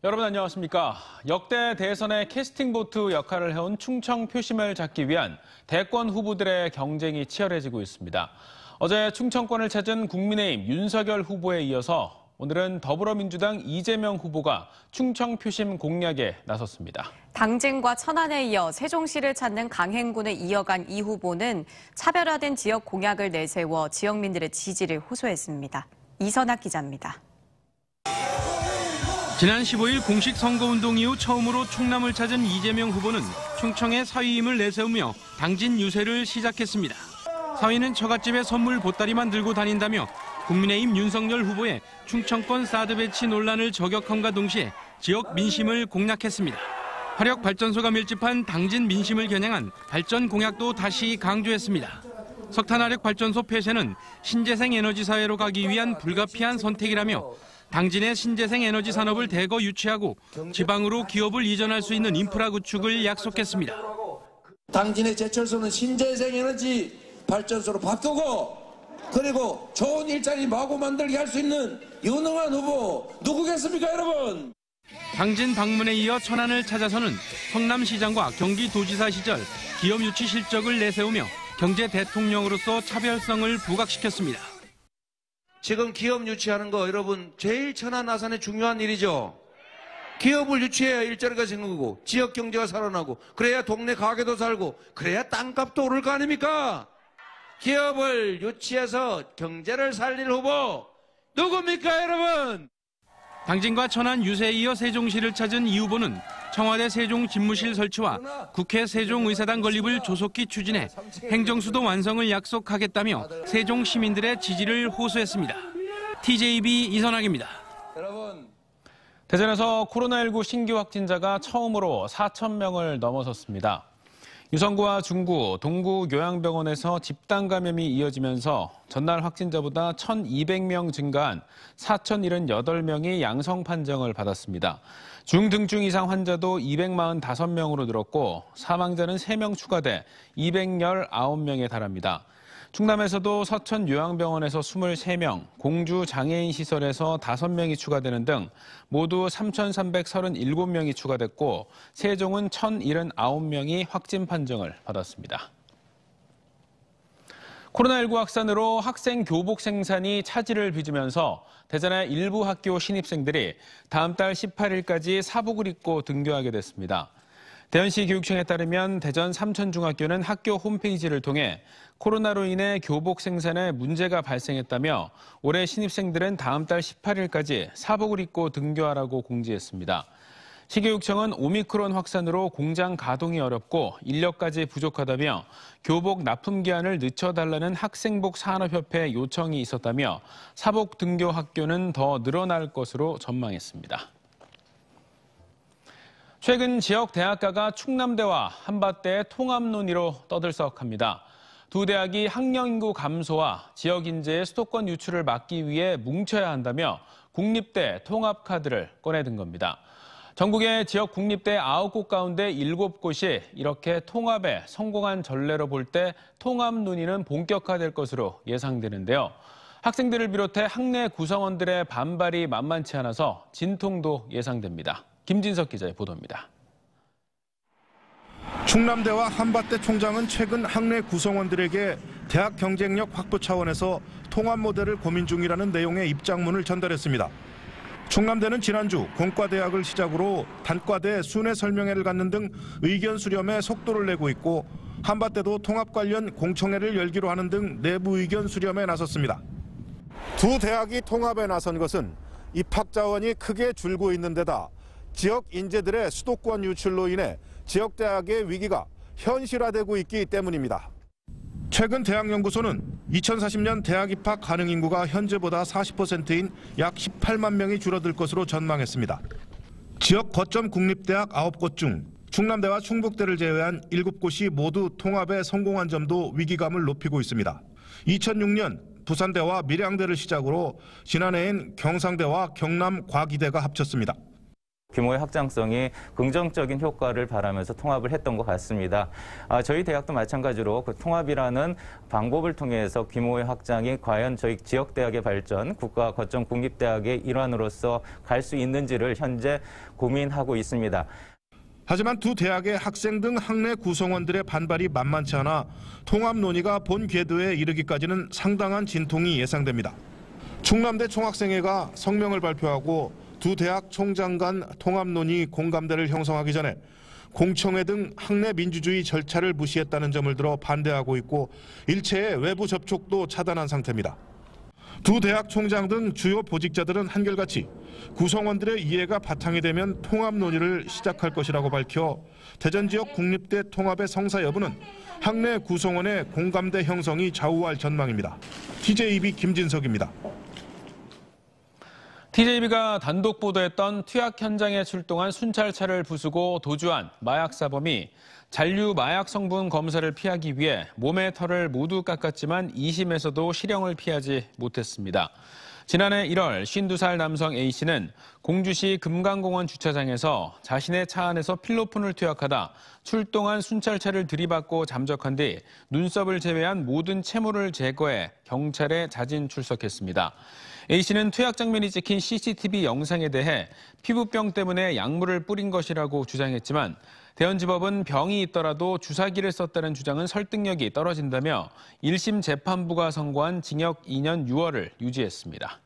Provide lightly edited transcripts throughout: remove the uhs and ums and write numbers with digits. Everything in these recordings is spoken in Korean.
여러분 안녕하십니까. 역대 대선의 캐스팅보트 역할을 해온 충청 표심을 잡기 위한 대권 후보들의 경쟁이 치열해지고 있습니다. 어제 충청권을 찾은 국민의힘 윤석열 후보에 이어서 오늘은 더불어민주당 이재명 후보가 충청 표심 공략에 나섰습니다. 당진과 천안에 이어 세종시를 찾는 강행군을 이어간 이 후보는 차별화된 지역 공약을 내세워 지역민들의 지지를 호소했습니다. 이선학 기자입니다. 지난 15일 공식 선거운동 이후 처음으로 충남을 찾은 이재명 후보는 충청의 사위임을 내세우며 당진 유세를 시작했습니다. 사위는 처갓집에 선물 보따리만 들고 다닌다며 국민의힘 윤석열 후보의 충청권 사드 배치 논란을 저격함과 동시에 지역 민심을 공략했습니다. 화력 발전소가 밀집한 당진 민심을 겨냥한 발전 공약도 다시 강조했습니다. 석탄화력 발전소 폐쇄는 신재생 에너지 사회로 가기 위한 불가피한 선택이라며 당진의 신재생 에너지 산업을 대거 유치하고 지방으로 기업을 이전할 수 있는 인프라 구축을 약속했습니다. 당진의 제철소는 신재생 에너지 발전소로 바꾸고 그리고 좋은 일자리 마구 만들게 할 수 있는 유능한 후보 누구겠습니까, 여러분? 당진 방문에 이어 천안을 찾아서는 성남시장과 경기도지사 시절 기업 유치 실적을 내세우며 경제 대통령으로서 차별성을 부각시켰습니다. 지금 기업 유치하는 거 여러분 제일 천안 아산의 중요한 일이죠. 기업을 유치해야 일자리가 생기고 지역 경제가 살아나고 그래야 동네 가게도 살고 그래야 땅값도 오를 거 아닙니까? 기업을 유치해서 경제를 살릴 후보 누굽니까, 여러분? 당진과 천안 유세에 이어 세종시를 찾은 이 후보는 청와대 세종 집무실 설치와 국회 세종의사당 건립을 조속히 추진해 행정수도 완성을 약속하겠다며 세종 시민들의 지지를 호소했습니다. TJB 이선학입니다. 대전에서 코로나19 신규 확진자가 처음으로 4,000명을 넘어섰습니다. 유성구와 중구, 동구 요양병원에서 집단 감염이 이어지면서 전날 확진자보다 1,200명 증가한 4,078명이 양성 판정을 받았습니다. 중등증 이상 환자도 245명으로 늘었고 사망자는 3명 추가돼 219명에 달합니다. 충남에서도 서천 요양병원에서 23명, 공주 장애인 시설에서 5명이 추가되는 등 모두 3,337명이 추가됐고 세종은 1,079명이 확진 판정을 받았습니다. 코로나19 확산으로 학생 교복 생산이 차질을 빚으면서 대전의 일부 학교 신입생들이 다음 달 18일까지 사복을 입고 등교하게 됐습니다. 대전시 교육청에 따르면 대전 삼천중학교는 학교 홈페이지를 통해 코로나로 인해 교복 생산에 문제가 발생했다며 올해 신입생들은 다음 달 18일까지 사복을 입고 등교하라고 공지했습니다. 시교육청은 오미크론 확산으로 공장 가동이 어렵고 인력까지 부족하다며 교복 납품 기한을 늦춰달라는 학생복 산업협회 요청이 있었다며 사복 등교 학교는 더 늘어날 것으로 전망했습니다. 최근 지역 대학가가 충남대와 한밭대의 통합 논의로 떠들썩합니다. 두 대학이 학령 인구 감소와 지역 인재의 수도권 유출을 막기 위해 뭉쳐야 한다며 국립대 통합 카드를 꺼내든 겁니다. 전국의 지역 국립대 9곳 가운데 7곳이 이렇게 통합에 성공한 전례로 볼 때 통합 논의는 본격화될 것으로 예상되는데요. 학생들을 비롯해 학내 구성원들의 반발이 만만치 않아서 진통도 예상됩니다. 김진석 기자의 보도입니다. 충남대와 한밭대 총장은 최근 학내 구성원들에게 대학 경쟁력 확보 차원에서 통합 모델을 고민 중이라는 내용의 입장문을 전달했습니다. 충남대는 지난주 공과대학을 시작으로 단과대 순회 설명회를 갖는 등 의견 수렴에 속도를 내고 있고 한밭대도 통합 관련 공청회를 열기로 하는 등 내부 의견 수렴에 나섰습니다. 두 대학이 통합에 나선 것은 입학 자원이 크게 줄고 있는 데다 지역 인재들의 수도권 유출로 인해 지역대학의 위기가 현실화되고 있기 때문입니다. 최근 대학연구소는 2040년 대학 입학 가능 인구가 현재보다 40%인 약 18만 명이 줄어들 것으로 전망했습니다. 지역 거점 국립대학 9곳 중 충남대와 충북대를 제외한 7곳이 모두 통합에 성공한 점도 위기감을 높이고 있습니다. 2006년 부산대와 밀양대를 시작으로 지난해엔 경상대와 경남과기대가 합쳤습니다. 규모의 확장성이 긍정적인 효과를 바라면서 통합을 했던 것 같습니다. 저희 대학도 마찬가지로 그 통합이라는 방법을 통해서 규모의 확장이 과연 저희 지역대학의 발전, 국가 거점 국립대학의 일환으로서 갈 수 있는지를 현재 고민하고 있습니다. 하지만 두 대학의 학생 등 학내 구성원들의 반발이 만만치 않아 통합 논의가 본 궤도에 이르기까지는 상당한 진통이 예상됩니다. 충남대 총학생회가 성명을 발표하고 두 대학 총장 간 통합 논의 공감대를 형성하기 전에 공청회 등 학내 민주주의 절차를 무시했다는 점을 들어 반대하고 있고 일체의 외부 접촉도 차단한 상태입니다. 두 대학 총장 등 주요 보직자들은 한결같이 구성원들의 이해가 바탕이 되면 통합 논의를 시작할 것이라고 밝혀 대전 지역 국립대 통합의 성사 여부는 학내 구성원의 공감대 형성이 좌우할 전망입니다. TJB 김진석입니다. TJB가 단독 보도했던 투약 현장에 출동한 순찰차를 부수고 도주한 마약사범이 잔류 마약 성분 검사를 피하기 위해 몸의 털을 모두 깎았지만 2심에서도 실형을 피하지 못했습니다. 지난해 1월 52살 남성 A씨는 공주시 금강공원 주차장에서 자신의 차 안에서 필로폰을 투약하다 출동한 순찰차를 들이받고 잠적한 뒤 눈썹을 제외한 모든 채물을 제거해 경찰에 자진 출석했습니다. A씨는 투약 장면이 찍힌 CCTV 영상에 대해 피부병 때문에 약물을 뿌린 것이라고 주장했지만 대전지법은 병이 있더라도 주사기를 썼다는 주장은 설득력이 떨어진다며 1심 재판부가 선고한 징역 2년 6월을 유지했습니다.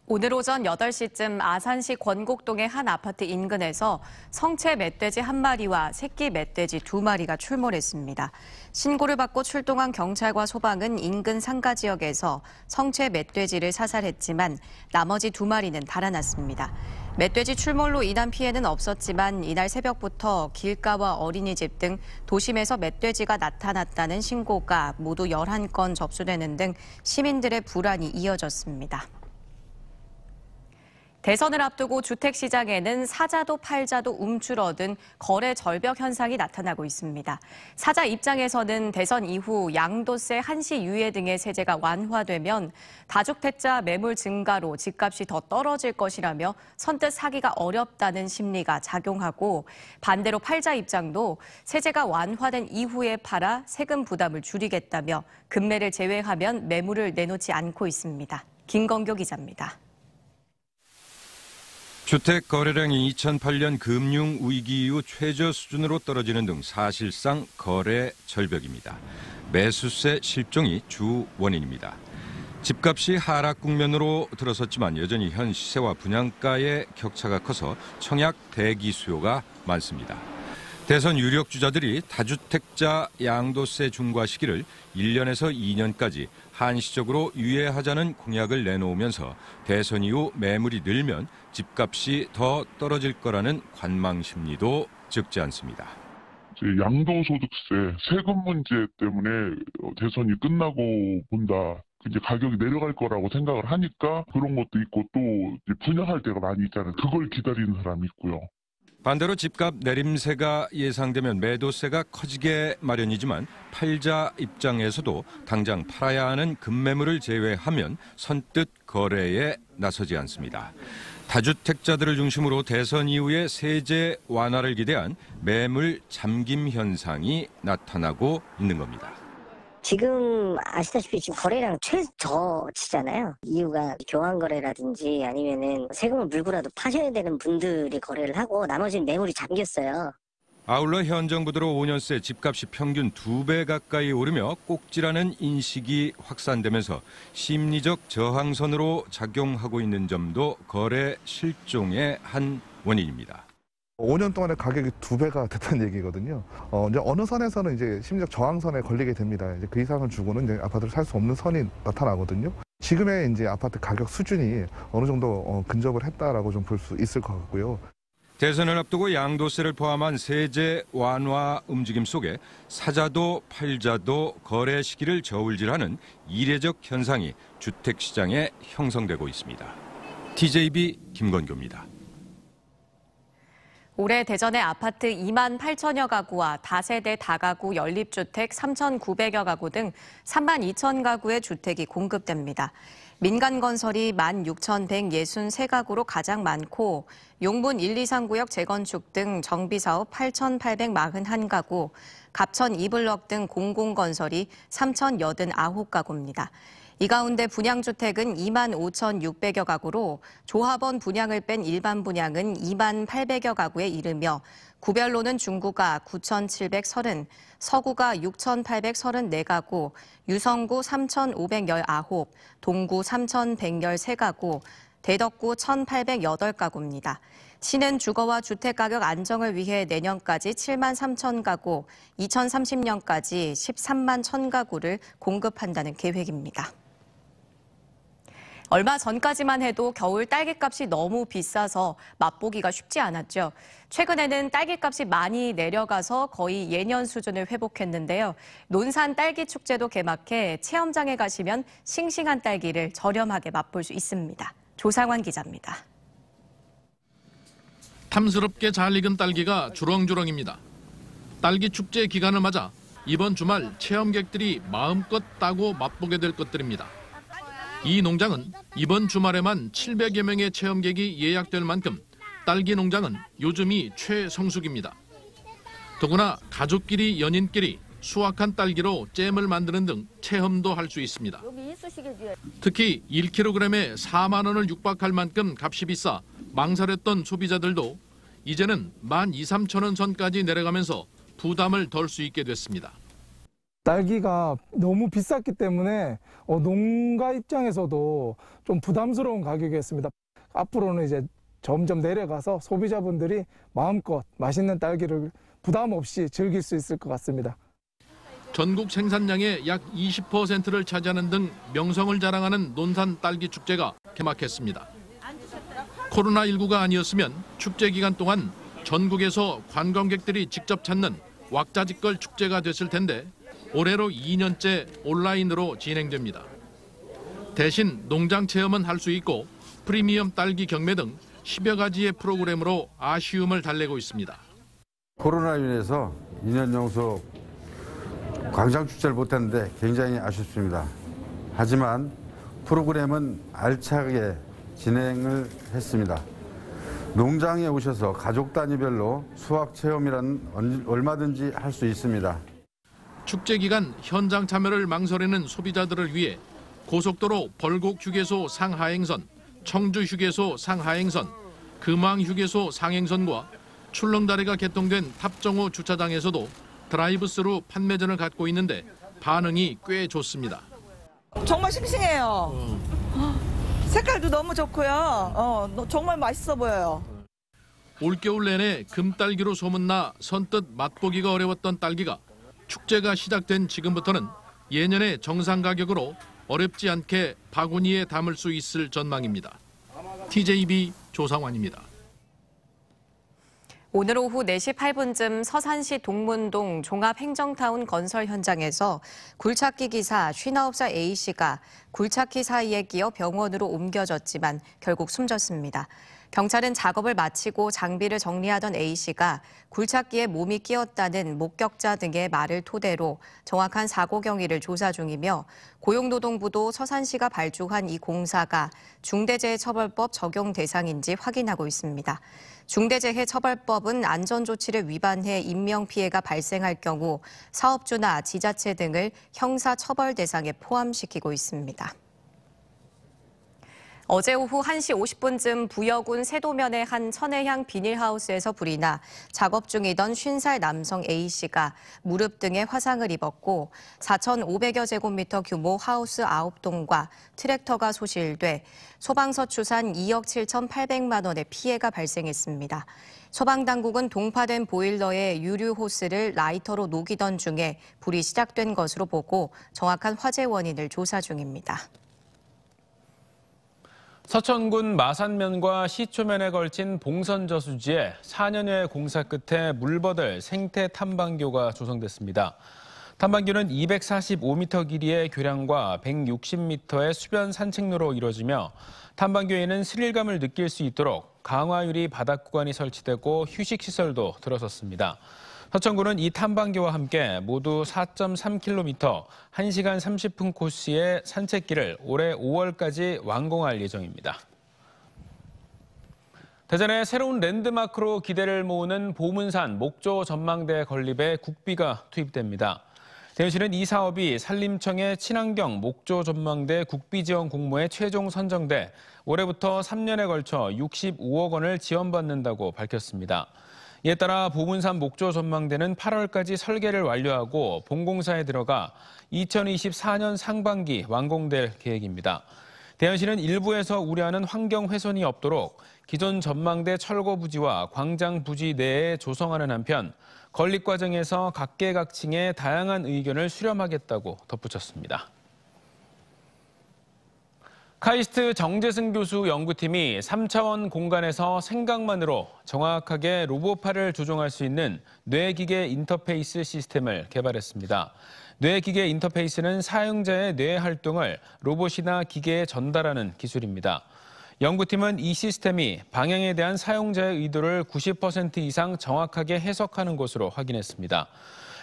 오늘 오전 8시쯤 아산시 권곡동의 한 아파트 인근에서 성체 멧돼지 1마리와 새끼 멧돼지 2마리가 출몰했습니다. 신고를 받고 출동한 경찰과 소방은 인근 상가 지역에서 성체 멧돼지를 사살했지만 나머지 2마리는 달아났습니다. 멧돼지 출몰로 인한 피해는 없었지만 이날 새벽부터 길가와 어린이집 등 도심에서 멧돼지가 나타났다는 신고가 모두 11건 접수되는 등 시민들의 불안이 이어졌습니다. 대선을 앞두고 주택시장에는 사자도 팔자도 움츠러든 거래 절벽 현상이 나타나고 있습니다. 사자 입장에서는 대선 이후 양도세, 한시 유예 등의 세제가 완화되면 다주택자 매물 증가로 집값이 더 떨어질 것이라며 선뜻 사기가 어렵다는 심리가 작용하고 반대로 팔자 입장도 세제가 완화된 이후에 팔아 세금 부담을 줄이겠다며 금매를 제외하면 매물을 내놓지 않고 있습니다. 김건교 기자입니다. 주택 거래량이 2008년 금융위기 이후 최저 수준으로 떨어지는 등 사실상 거래 절벽입니다. 매수세 실종이 주 원인입니다. 집값이 하락 국면으로 들어섰지만 여전히 현 시세와 분양가의 격차가 커서 청약 대기 수요가 많습니다. 대선 유력 주자들이 다주택자 양도세 중과 시기를 1년에서 2년까지 한시적으로 유예하자는 공약을 내놓으면서 대선 이후 매물이 늘면 집값이 더 떨어질 거라는 관망 심리도 적지 않습니다. 양도소득세 세금 문제 때문에 대선이 끝나고 본다. 이제 가격이 내려갈 거라고 생각을 하니까 그런 것도 있고 또 분양할 때가 많이 있잖아요. 그걸 기다리는 사람이 있고요. 반대로 집값 내림세가 예상되면 매도세가 커지게 마련이지만 팔자 입장에서도 당장 팔아야 하는 급매물을 제외하면 선뜻 거래에 나서지 않습니다. 다주택자들을 중심으로 대선 이후에 세제 완화를 기대한 매물 잠김 현상이 나타나고 있는 겁니다. 지금 아시다시피 지금 거래량 최저치잖아요. 이유가 교환 거래라든지 아니면은 세금을 물고라도 파셔야 되는 분들이 거래를 하고 나머지는 매물이 잠겼어요. 아울러 현 정부 들어 5년 새 집값이 평균 2배 가까이 오르며 꼭지라는 인식이 확산되면서 심리적 저항선으로 작용하고 있는 점도 거래 실종의 한 원인입니다. 5년 동안에 가격이 2배가 됐다는 얘기거든요. 이제 어느 선에서는 이제 심리적 저항선에 걸리게 됩니다. 이제 그 이상을 주고는 이제 아파트를 살 수 없는 선이 나타나거든요. 지금의 이제 아파트 가격 수준이 어느 정도 근접을 했다라고 좀 볼 수 있을 것 같고요. 대선을 앞두고 양도세를 포함한 세제 완화 움직임 속에 사자도 팔자도 거래 시기를 저울질하는 이례적 현상이 주택시장에 형성되고 있습니다. TJB 김건교입니다. 올해 대전의 아파트 2만 8천여 가구와 다세대 다가구 연립주택 3,900여 가구 등 3만 2천 가구의 주택이 공급됩니다. 민간 건설이 16,163가구로 가장 많고 용문 1, 2, 3구역 재건축 등 정비사업 8,841가구, 갑천 2블럭 등 공공건설이 3,089가구입니다. 이 가운데 분양주택은 25,600여 가구로 조합원 분양을 뺀 일반 분양은 2800여 가구에 이르며 구별로는 중구가 9,730, 서구가 6,834가구, 유성구 3,519, 동구 3,113가구, 대덕구 1,808가구입니다. 시는 주거와 주택가격 안정을 위해 내년까지 7만 3천 가구, 2030년까지 13만 1,000가구를 공급한다는 계획입니다. 얼마 전까지만 해도 겨울 딸기값이 너무 비싸서 맛보기가 쉽지 않았죠. 최근에는 딸기값이 많이 내려가서 거의 예년 수준을 회복했는데요. 논산 딸기축제도 개막해 체험장에 가시면 싱싱한 딸기를 저렴하게 맛볼 수 있습니다. 조상환 기자입니다. 탐스럽게 잘 익은 딸기가 주렁주렁입니다. 딸기축제 기간을 맞아 이번 주말 체험객들이 마음껏 따고 맛보게 될 것들입니다. 이 농장은 이번 주말에만 700여 명의 체험객이 예약될 만큼 딸기 농장은 요즘이 최성수기입니다. 더구나 가족끼리 연인끼리 수확한 딸기로 잼을 만드는 등 체험도 할 수 있습니다. 특히 1kg에 4만 원을 육박할 만큼 값이 비싸 망설였던 소비자들도 이제는 12,300원 선까지 내려가면서 부담을 덜 수 있게 됐습니다. 딸기가 너무 비쌌기 때문에 농가 입장에서도 좀 부담스러운 가격이었습니다. 앞으로는 이제 점점 내려가서 소비자분들이 마음껏 맛있는 딸기를 부담 없이 즐길 수 있을 것 같습니다. 전국 생산량의 약 20%를 차지하는 등 명성을 자랑하는 논산 딸기 축제가 개막했습니다. 코로나19가 아니었으면 축제 기간 동안 전국에서 관광객들이 직접 찾는 왁자지껄 축제가 됐을 텐데 올해로 2년째 온라인으로 진행됩니다. 대신 농장 체험은 할 수 있고 프리미엄 딸기 경매 등 10여 가지의 프로그램으로 아쉬움을 달래고 있습니다. 코로나로 인해서 2년 연속 광장축제를 못했는데 굉장히 아쉽습니다. 하지만 프로그램은 알차게 진행을 했습니다. 농장에 오셔서 가족 단위별로 수확 체험이란 얼마든지 할 수 있습니다. 축제 기간 현장 참여를 망설이는 소비자들을 위해 고속도로 벌곡 휴게소 상하행선, 청주 휴게소 상하행선, 금왕 휴게소 상행선과 출렁다리가 개통된 탑정호 주차장에서도 드라이브스루 판매전을 갖고 있는데 반응이 꽤 좋습니다. 정말 싱싱해요. 색깔도 너무 좋고요. 정말 맛있어 보여요. 올겨울 내내 금딸기로 소문나 선뜻 맛보기가 어려웠던 딸기가 축제가 시작된 지금부터는 예년의 정상 가격으로 어렵지 않게 바구니에 담을 수 있을 전망입니다. TJB 조상환입니다. 오늘 오후 4시 8분쯤 서산시 동문동 종합행정타운 건설 현장에서 굴착기 기사 59살 A씨가 굴착기 사이에 끼어 병원으로 옮겨졌지만 결국 숨졌습니다. 경찰은 작업을 마치고 장비를 정리하던 A씨가 굴착기에 몸이 끼었다는 목격자 등의 말을 토대로 정확한 사고 경위를 조사 중이며 고용노동부도 서산시가 발주한 이 공사가 중대재해처벌법 적용 대상인지 확인하고 있습니다. 중대재해처벌법은 안전조치를 위반해 인명피해가 발생할 경우 사업주나 지자체 등을 형사처벌 대상에 포함시키고 있습니다. 어제 오후 1시 50분쯤 부여군 세도면의 한 천혜향 비닐하우스에서 불이 나 작업 중이던 50살 남성 A씨가 무릎 등에 화상을 입었고 4,500여 제곱미터 규모 하우스 9동과 트랙터가 소실돼 소방서 추산 2억 7,800만 원의 피해가 발생했습니다. 소방당국은 동파된 보일러에 유류 호스를 라이터로 녹이던 중에 불이 시작된 것으로 보고 정확한 화재 원인을 조사 중입니다. 서천군 마산면과 시초면에 걸친 봉선저수지에 4년여의 공사 끝에 물버들 생태 탐방교가 조성됐습니다. 탐방교는 245m 길이의 교량과 160m의 수변 산책로로 이루어지며 탐방교에는 스릴감을 느낄 수 있도록 강화유리 바닥 구간이 설치되고 휴식시설도 들어섰습니다. 서천구는 이 탐방기와 함께 모두 4.3km, 1시간 30분 코스의 산책길을 올해 5월까지 완공할 예정입니다. 대전의 새로운 랜드마크로 기대를 모으는 보문산 목조 전망대 건립에 국비가 투입됩니다. 대전시는 이 사업이 산림청의 친환경 목조 전망대 국비 지원 공모에 최종 선정돼 올해부터 3년에 걸쳐 65억 원을 지원받는다고 밝혔습니다. 이에 따라 보문산 목조 전망대는 8월까지 설계를 완료하고 본공사에 들어가 2024년 상반기 완공될 계획입니다. 대전시는 일부에서 우려하는 환경 훼손이 없도록 기존 전망대 철거 부지와 광장 부지 내에 조성하는 한편 건립 과정에서 각계각층의 다양한 의견을 수렴하겠다고 덧붙였습니다. 카이스트 정재승 교수 연구팀이 3차원 공간에서 생각만으로 정확하게 로봇팔을 조종할 수 있는 뇌기계 인터페이스 시스템을 개발했습니다. 뇌기계 인터페이스는 사용자의 뇌 활동을 로봇이나 기계에 전달하는 기술입니다. 연구팀은 이 시스템이 방향에 대한 사용자의 의도를 90% 이상 정확하게 해석하는 것으로 확인했습니다.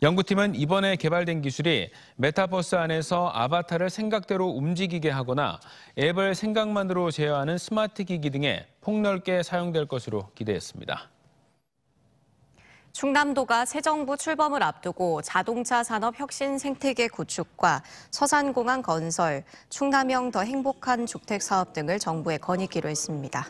연구팀은 이번에 개발된 기술이 메타버스 안에서 아바타를 생각대로 움직이게 하거나 앱을 생각만으로 제어하는 스마트 기기 등에 폭넓게 사용될 것으로 기대했습니다. 충남도가 새 정부 출범을 앞두고 자동차 산업 혁신 생태계 구축과 서산공항 건설, 충남형 더 행복한 주택 사업 등을 정부에 건의키로 했습니다.